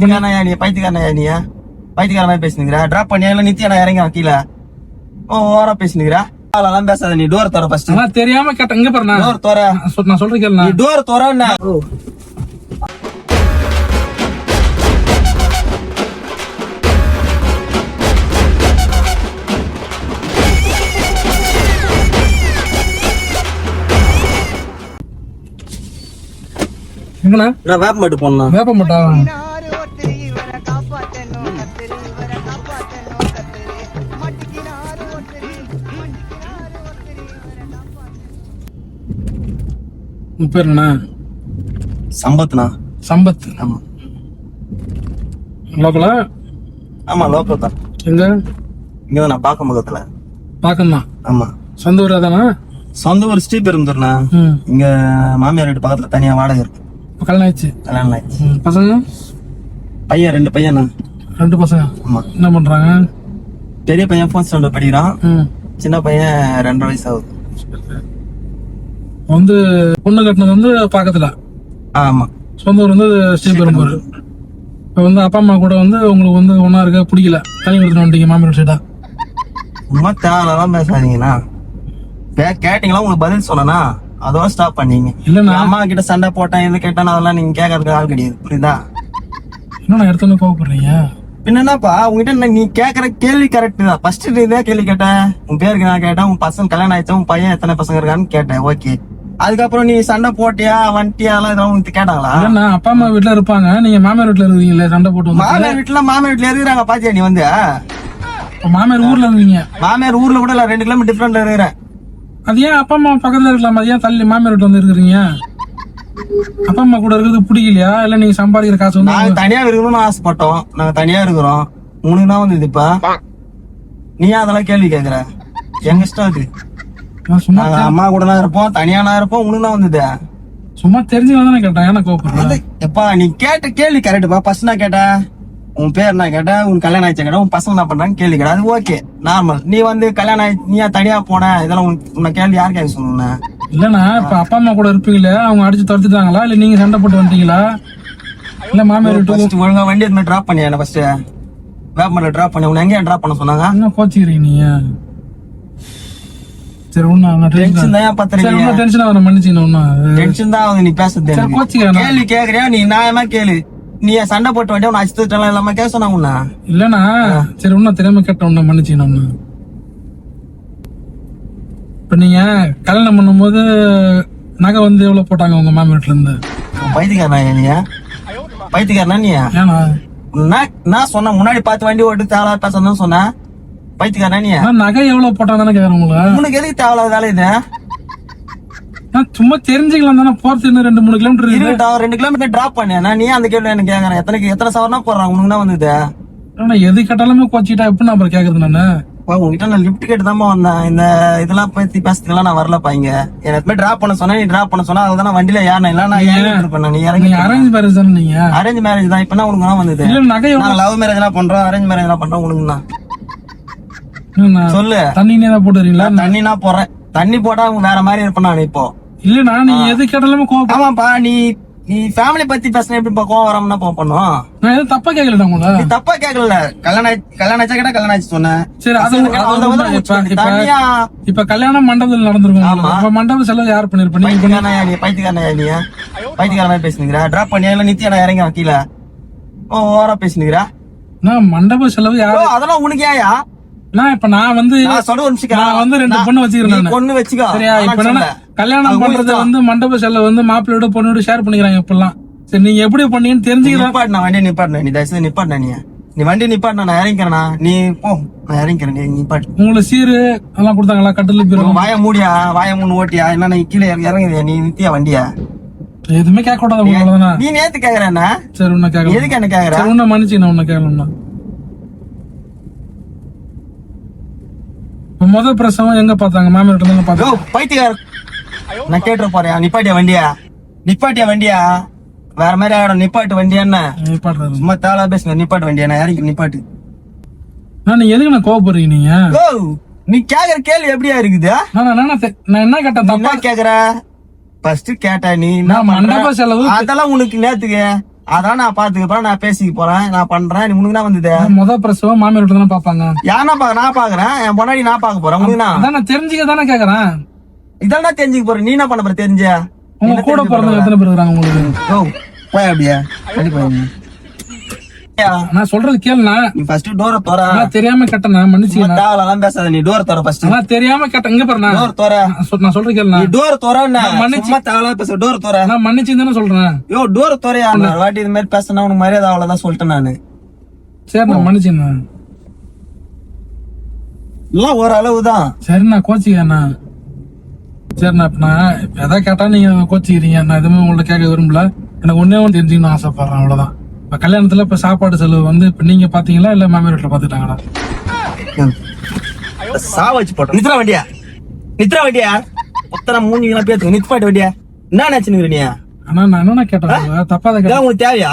நீ பைத்தியக்காரனா நீ பைத்தியக்கார மாதிரி பேசுனீங்களா? டிராப் பண்ணியா இல்ல நித்தியா நான் இறங்கி கீழே ஓவரா பேசுனீங்களா? அதெல்லாம் பேசாத, நீ டோர் தர ஃபர்ஸ்ட். தெரியாம கேட்டேன். இங்க பாரு, டோர் தர நான் சொல்றேன் கேளு. நீ டோர் தரன்னா எங்கண்ணா? நான் வேப்ப மட்டும் போனேன். வேப்ப மாட்டா உன் பேர் என்ன? சம்பத்னா. சம்பத். ஆமா லோக்கலா? ஆமா லோக்கல் தான். எங்க? இங்கதான் நான் பாக்க முகத்துல. பாக்கம்தான். ஆமா. சொந்த ஊர் அதானா? சொந்த ஊர் ஸ்ரீபெரும்புதூர்ண்ணா. இங்க மாமியார் வீட்டு பக்கத்துல தனியா வாடகை இருக்கு. கல்யாணம் ஆயிடுச்சு? கல்யாணம் ஆயிடுச்சு. பசங்க? பையன் 2 பையனா. 2 பசங்க. ஆமா. என்ன பண்றாங்க? பெரிய பையன் 4th ஸ்டாண்டர்ட் படிக்கிறான். சின்ன பையன் 2.5 வயசு ஆகுது. வந்து பொண்ணு கட்டினது வந்து பக்கத்துல? ஆமா. சொந்த ஊர் வந்து ஸ்ரீபெரும்பூர். இப்ப வந்து அப்பா அம்மா கூட வந்து உங்களுக்கு வந்து ஒன்னா இருக்க பிடிக்கல, தனி கொடுத்துட்டு வந்துட்டீங்க மாமியார் சைடா? சும்மா தேவையெல்லாம் பேசாதீங்கண்ணா. கேட்டீங்களா உங்களுக்கு பதில் சொன்னா அதோட ஸ்டாப் பண்ணீங்க. இல்லண்ணா, அம்மா கிட்ட சண்டை போட்டேன் எது கேட்டானா அதெல்லாம் நீங்க கேட்கறதுக்கு ஆள் கிடையாது, புரியுதா? என்ன எடுத்து கோவப்படுறீங்க? என்னப்பா உங்ககிட்ட நீ கேக்குற கேள்வி கரெக்ட் தான். ஃபர்ஸ்ட் இதே கேள்வி கேட்டேன், உன் பேருக்கு நான் கேட்டேன், உன் பசங்க கல்யாணம் ஆயிடுச்சா, உன் பையன் எத்தனை பசங்க இருக்கான்னு கேட்டேன். ஓகே, அதுக்கப்புறம் நீ சண்டை போட்டியா வந்துட்டியா இதெல்லாம் உங்களுக்கு கேட்டாங்களா? இல்லண்ணா, அப்பா அம்மா வீட்டுல இருப்பாங்க, நீங்க மாமியார் வீட்டுல இருக்கீங்களே சண்டை போட்டு வந்து. மாமியார் வீட்டுல இருக்கிறாங்க பாத்தியா நீ வந்து? மாமியார் ஊர்ல இருந்தீங்க? மாமியார் ஊர்ல கூட இல்ல, 2 கிலோமீட்டர் டிஃபரெண்ட்ல இருக்கிறேன். அது ஏன் அப்பா அம்மா பக்கத்துல இருக்கலாம், அது ஏன் தள்ளி மாமியார் வீட்டுல வந்து இருக்கிறீங்க? அப்பா அம்மா கூட இருக்கிறது பிடிக்கலையா, இல்ல நீங்க சம்பாதிக்கிற காசு வந்து? நாங்க தனியா இருக்கணும்னு ஆசைப்பட்டோம், நாங்க தனியா இருக்கிறோம். உனக்கு தான் வந்து இப்ப நீ அதெல்லாம் கேள்வி கேக்குற? எங்க இஷ்டம் அது. சும்மா அம்மா கூட தான் இருப்போம், தனியா நான் இருப்போம். உனக்கு தான் வந்தது. சும்மா தெரிஞ்சுக்கதான் கேட்டேன். ஏன்னா கோபப்படுறேன்? எப்பா நீ கேட்ட கேள்வி கரெக்டுப்பா. ஃபர்ஸ்ட் நான் கேட்டேன் உன் பேர் என்ன கேட்டேன், உன் கல்யாணம் ஆயிடுச்சு கேட்டேன், உன் பசங்க என்ன பண்றாங்க கேள்வி கேட்ட, அது ஓகே நார்மல். நீ வந்து கல்யாணம் ஆயிடுச்சு நீ தனியா போன இதெல்லாம் உன்னை கேள்வி யார் கேட்க சொன்ன? இல்லண்ணா, இப்ப அப்பா அம்மா கூட இருப்பீங்களே, அவங்க அடிச்சு துரத்துட்டாங்களா இல்ல நீங்க சண்டை போட்டு வந்துட்டீங்களா? இல்ல மாமியார் வீட்டு ஒழுங்கா வண்டி எடுத்து டிராப் பண்ணியா? என்ன ஃபர்ஸ்ட் வேப்பமரில் டிராப் பண்ணி உன்னை எங்கேயா டிராப் பண்ண சொன்னாங்க? என்ன கோச்சிக்கிறீங்க நீங்க? சரி ஒண்ணு டென்ஷன் தான் பத்திரிக்கை. டென்ஷன் ஆகுற மன்னிச்சுங்க. ஒண்ணு டென்ஷன் தான் ஆகுது நீ பேசுறது. கோச்சிக்கிறேன். கேள்வி கேக்குறியா நீ? நியாயமா கேளு. நீ சண்டை போட்டு வண்டியா உன்னை அடிச்சுட்டு இல்லாம கேட்க சொன்னாங்க உன்ன? இல்லண்ணா, சரி ஒன்னும் தெரியாம கேட்ட ஒண்ணு மன்னிச்சுங்க. ஒண்ணு இப்ப நீங்க கல்யாணம் பண்ணும்போது நகை வந்து எவ்வளவு போட்டாங்க உங்க மாமி வீட்டுல இருந்து? பைத்தியக்காரனா நீ? பைத்தியக்காரனா நீ? ஏன்னா நான் சொன்ன முன்னாடி பார்த்து வண்டி ஓட்டு தேவையா பேசணும்னு சொன்ன. பைத்தியக்காரனா நீ? நகை எவ்வளவு போட்டாங்க தானே கேக்குறேன் உங்களை. உனக்கு எதுக்கு தேவையில்லாத வேலை இது? சும்மா தெரிஞ்சுக்கலாம் தானே. போறது இன்னும் 2-3 கிலோமீட்டர் இருக்கட்டும். 2 கிலோமீட்டர் டிராப் பண்ணேன். நீ அந்த கேள்வி எனக்கு கேக்குறேன். எத்தனை சவரனா போடுறான் உனக்கு தான் வந்தது? எது கேட்டாலுமே கோச்சிக்கிட்டா எப்படி நான் கேக்குறது? நானு உங்ககிட்ட நான் லிப்ட் கேட்டு தான் வந்தேன். இந்த இதெல்லாம் பத்தி பேசுறதுலாம் நான் வரலப்பா. இங்க எனக்கு டிராப் பண்ண சொன்னா நீ டிராப் பண்ண சொன்னா அதுதான் வண்டியில ஏறணும். இல்ல நான் ஏன் நீ இறங்கி அரேஞ்ச் மேரேஜ் தானே? நீங்க அரேஞ்ச் மேரேஜ் தான். இப்ப உனக்கு தான் வந்தது. நகை லவ் மேரேஜ் எல்லாம் பண்றோம், அரேஞ்ச் மேரேஜ் எல்லாம் பண்றோம். உனக்கு தான் சொல்லு. தண்ணி தான் போட்டுறீங்களா? தண்ணி நான் போறேன். தண்ணி போட்டா அவங்க வேற மாதிரி இருப்பேன் நான் இப்போ. இல்லண்ணா, நீங்க எது கேட்டாலுமே கோவம். ஆமாப்பா, நீ ஃபேமிலி பத்தி பேசுன எப்படி கோவம் வராம பண்ணும்? நான் எதுவும் தப்பா கேட்கல உங்களை. நீ தப்பா கேட்கல. கல்யாணம் ஆச்சா கேட்டா கல்யாணம் ஆச்சு சொன்னேன். சரி, இப்ப கல்யாணம் மண்டபத்தில் நடந்திருக்கும். அப்ப மண்டப செலவு யார் பண்ணிருப்பா? நீ பைத்தியக்காரனா நீ? பைத்தியக்கார மாதிரி பேசுனீங்களா? டிராப் பண்ணியா இல்ல நித்தியா நான் இறங்கி கீழே ஓவரா பேசுனீங்களா? மண்டப செலவு யாரு? அதெல்லாம் உனக்கு ஏயா? நான் வந்து சொல்ல ஒரு நிமிஷம். நான் வந்து 2 பொண்ணு வச்சுக்கிறேன். பொண்ணு வச்சுக்கோ. சரியா? இப்ப கல்யாணம் பண்றது வந்து மண்டப செலவு வந்து மாப்பிள்ளையோட பொண்ணோட ஷேர் பண்ணிக்கிறாங்க இப்பெல்லாம். சரி, நீங்க எப்படி பண்ணீங்கன்னு தெரிஞ்சுக்கிறேன். நிப்பாட்டினா வண்டி நிப்பாட்டின நீ தயவுசெய்து நிப்பாட்டினா நீ வண்டி நிப்பாட்டினா நான் இறங்கிக்கிறேனா? நீ போ, நான் இறங்கிக்கிறேன். நீ நிப்பாட்டு. உங்களுக்கு சீரு எல்லாம் கொடுத்தாங்களா? கட்டில வாய மூடியா? வாய மூணு ஓட்டியா? என்ன நீ கீழே இறங்குதியா? நீ நித்தியா வண்டியா? எதுவுமே கேட்க கூடாது. நீ நேத்து கேக்குறேன்னா? சரி உன்ன கேட்க. எதுக்கு என்ன கேக்குற? உன்ன மன்னிச்சுக்கணும். உன்ன கேட்கணும்னா முதல் பிரசவம் எங்க பாத்தாங்க? மாமியார் வீட்டுல பாத்தாங்க. பைத்தியக்கார நான் கேட்டு போறியா? நிப்பாட்டியா வண்டியா? நிப்பாட்டியா வண்டியா? வேற மாதிரி ஆயிடும். நிப்பாட்டு வண்டியா? என்ன நிப்பாட்டுறது? சும்மா தேவலா பேசுங்க. நிப்பாட்டு வண்டியா? நான் இறங்கி நிப்பாட்டு. நீங்க எதுக்கு நான் கோவப்படுறீங்க? நீங்க நீ கேக்குற கேள்வி எப்படியா இருக்குது? நான் என்ன கேட்டேன்? தப்பா கேக்குற? ஃபர்ஸ்ட் கேட்ட நீ மண்டப செலவு அதெல்லாம் உனக்கு நேத்துக்கு அதான் நான் பாத்துக்க நான் பேசிக்க போறேன், நான் பண்றேன். நீ உனக்கு தான் வந்தது. முத பிரசவம் மாமியார் வீட்டுல தானே பாப்பாங்க. யாரா நான் பாக்குறேன், என் பொண்டாடி நான் பாக்க போறேன். உனக்கு அதான் நான் தெரிஞ்சுக்க தானே கேக்குறேன். இதெல்லாம் தெரிஞ்சுக்க போற, நீ என்ன பண்ண போற தெரிஞ்ச? உங்க கூட பிறந்தவங்க எத்தனை பேர் இருக்காங்க உங்களுக்கு? ஓ போய் அப்படியா ரெடி போய். நான் சொல்றது கேளுண்ணா. நீ ஃபர்ஸ்ட் டோரை தோற. நான் தெரியாம கேட்டேண்ணா, மன்னிச்சுக்கண்ணா. தேவலாம் பேசாத, நீ டோர் தோற ஃபர்ஸ்ட். நான் தெரியாம கேட்டேன். இங்க பாருண்ணா, டோர் தோற. நான் சொல்றது கேளுண்ணா. நீ டோர் தோறன்னா மன்னிச்சு சும்மா தேவலாம் பேச. டோர் தோற. நான் மன்னிச்சு தானே சொல்றேன். யோ டோர் தோறையா? வாட்டி இது மாதிரி பேசினா உனக்கு மரியாதை அவ்வளவுதான் சொல்லிட்டேன் நானு. சரிண்ணா மன்னிச்சுண்ணா. எல்லாம் ஒரு அளவுதான். சரிண்ணா கோச்சிக்கண்ணா. சரிண்ணா இப்ப நான் எதாவது கேட்டா நீங்க கோச்சிக்கிறீங்க. நான் எதுவுமே உங்கள்ட்ட கேட்க விரும்பல. எனக்கு ஒன்னே ஒன்று தெரிஞ்சுக்கணும்னு ஆசைப்படுறேன், அவ்வளவுதான். இப்ப கல்யாணத்துல இப்ப சாப்பாடு செலவு வந்து இப்ப நீங்க பாத்தீங்களா இல்ல மாமியார் வீட்டுல பாத்துட்டாங்களா? சா வச்சு போட்டோம். நித்ரா வண்டியா, நித்ரா வண்டியா, உத்தர மூஞ்சிங்களா பேத்து நிப்பாட்டு வண்டியா. என்ன நினைச்சுன்னு நீ? ஆனா நான் என்ன கேட்டேன், தப்பா தான் கேட்டேன். உங்களுக்கு தேவையா?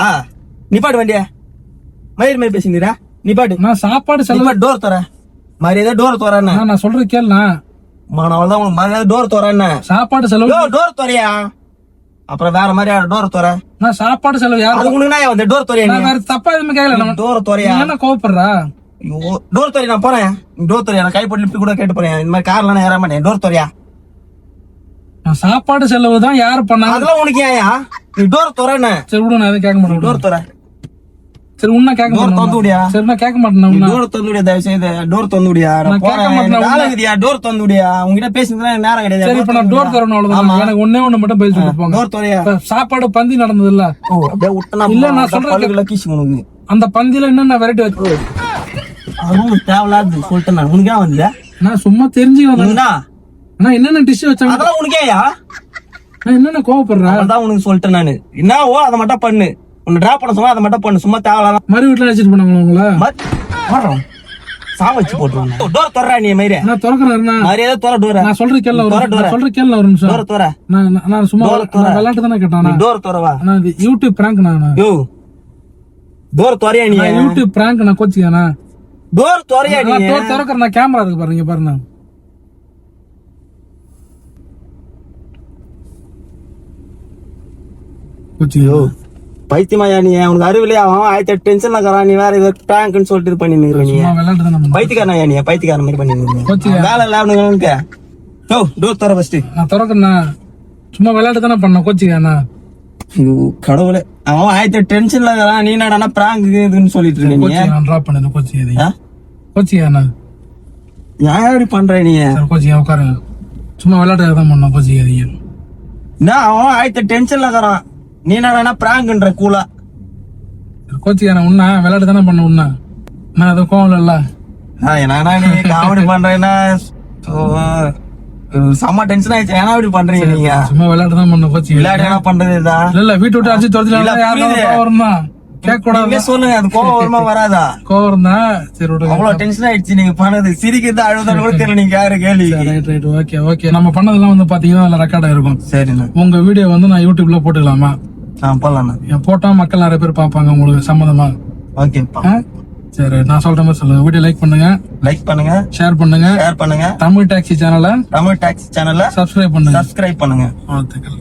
நிப்பாட்டு வண்டியா. மயிர் மாதிரி பேசுங்கிறா, நிப்பாட்டு. நான் சாப்பாடு செலவு டோர் தோற மரியாதை. டோர் தோறன்னு நான் சொல்றது கேளுண்ணா. மானவள்தான் உங்களுக்கு மரியாதை. டோர் தோறன்னு சாப்பாடு செலவு. டோர் தோறியா? அப்புறம் வேற மாதிரி டோர் தோற. நான் சாப்பாடு செலவு யாரு? அது உனக்கு வந்து டோர் தோறியா? நான் வேற தப்பா எதுவுமே கேட்கல. டோர் தோறியா? என்ன கோவப்படுறா? டோர் தோறி நான் போறேன். டோர் தோறியா? நான் கைப்பட்டு லிப்ட் கூட கேட்டு போறேன். இந்த மாதிரி கார்ல நான் ஏற மாட்டேன். டோர் தோறியா? நான் சாப்பாடு செலவு தான் யாரு பண்ணாங்க? அதெல்லாம் உனக்கு ஏயா? நீ டோர் தோறன்னு. சரி விடு, நான் எதுவும் கேட்க மாட்டேன். டோர் தோற. சரி உன்ன கேட்க டோர் திறந்து விடியா? மாட்டேன். சரி நான் கேட்க மாட்டேன். டோர் திறந்து விடியா, தயவு செய்து டோர் திறந்து விடியா. நான் கேட்க மாட்டேன். காலகுதியா டோர் திறந்து விடியா. உங்ககிட்ட பேசுறதுல நேரம் கிடையாது. சரி இப்ப நான் டோர் தரணும், அவ்வளவுதான். எனக்கு ஒன்னே ஒண்ணு மட்டும் பதில் சொல்லிட்டு போங்க. டோர் தோறியா? இப்ப சாப்பாடு பந்தி நடந்தது இல்ல? ஓ அப்படியே விட்டனா இல்ல, நான் சொல்றேன். பல்லுல கீச்சு உனக்கு. அந்த பந்தியில என்னென்ன வெரைட்டி வச்சு? அதுவும் தேவையில்லாது சொல்லிட்டேன் நான். உனக்கே வந்து நான் சும்மா தெரிஞ்சு வந்தேன். நான் என்னென்ன டிஷ் வச்சாங்க? அதெல்லாம் உனக்கேயா? நான் என்னென்ன கோவப்படுறேன்? அதான் உனக்கு சொல்லிட்டேன் நானு. என்னவோ அதை மட்டும் பண்ணு. உன்னை டிராப் பண்ண சொன்னா அதை மட்டும் பண்ணு. சும்மா தேவையில்லாத மறு வீட்டுல வச்சுட்டு போனாங்களா உங்களை? சா வச்சு போட்டுருவாங்க. டோர் தோறா நீ மயிரே. நான் திறக்கிறேன். மரியாதை தோற டோர. நான் சொல்ற கேள்வி ஒரு நிமிஷம். டோர் தோற. நான் சும்மா விளையாட்டு தானே கேட்டேன். டோர் தோறவா? நான் யூடியூப் பிராங்க். நான் யோ டோர் தோறியா நீ? YouTube prank. நான் கோச்சிக்கானா? டோர் தோறியா நீ? டோர் திறக்கிற. நான் கேமரா இருக்கு பாருங்க, பாருங்க. யோ பைத்தியமாயா நீ? உனக்கு அறிவிலையா? அவன் ஆயிரத்தி டென்ஷன்ல இருக்கிறான். நீ வேற இது பிராங்க்னு சொல்லிட்டு இது பண்ணி நிக்கிற நீ. விளையாட்டு தானே. பைத்தியக்காரனா நீ? பைத்தியக்காரன் மாதிரி பண்ணி நிக்கிற. வேலை இல்ல அவனுக்கு. யோ டோர் தோற ஃபர்ஸ்ட். நான் திறக்கிறேன். சும்மா விளையாட்டு தானே பண்ண. கோச்சிக்கானா? கடவுளே, அவன் ஆயிரத்தி டென்ஷன்ல இருக்கிறான். நீ என்னடா பிராங்க் இதுன்னு சொல்லிட்டு இருக்க நீ? நான் டிராப் பண்ணேன். கோச்சிக்காதீங்க. கோச்சிக்கானா? ஏன் இப்படி பண்ற நீ? கோச்சிக்கா உட்காருங்க. சும்மா விளையாட்டு தான் பண்ண. கோச்சிக்காதீங்க. என்ன அவன் ஆயிரத்தி டென்ஷன்ல இருக்கிறான். நீ என்னடா பிராங்க்ன்ற கூலா? கோச்சிக்கான உன்ன விளையாட்டு தானே பண்ண. உன்ன நான் அதை கோவம் இல்ல. என்னன்னா நீ காமெடி பண்றேன்னா செம்ம டென்ஷன் ஆயிடுச்சு. ஏன்னா இப்படி பண்றீங்க நீங்க? சும்மா விளையாட்டு தான் பண்ண. கோச்சி விளையாட்டு என்ன பண்றது இதுதான்? இல்ல வீட்டு விட்டு அடிச்சு துரத்துல கேட்க கூடாது. சொல்லுங்க, அது கோவம் வருமா வராதா? கோவம் இருந்தா சரி விடுங்க. அவ்வளவு டென்ஷன் ஆயிடுச்சு நீங்க பண்ணது. சிரிக்கிறது அழுதான்னு கூட தெரியல. நீங்க யாரு கேள்வி? Right okay okay. நம்ம பண்ணதெல்லாம் வந்து பாத்தீங்கன்னா அதுல ரெக்கார்ட் ஆயிருக்கும். சரிண்ணா. உங்க வீடியோ வந்து நான் யூடியூப்ல போட்டுக்கலாமா? போடலாம். போட்டா மக்கள் நிறைய பேர் பாப்பாங்க. உங்களுக்கு சம்மதமா? ஓகேப்பா. சரி நான் சொல்ற மாதிரி சொல்லுங்க. வீடியோ லைக் பண்ணுங்க, ஷேர் பண்ணுங்க. தமிழ் டாக்ஸி சேனலை சப்ஸ்கிரைப் பண்ணுங்க. வாழ்த்துக்கள்.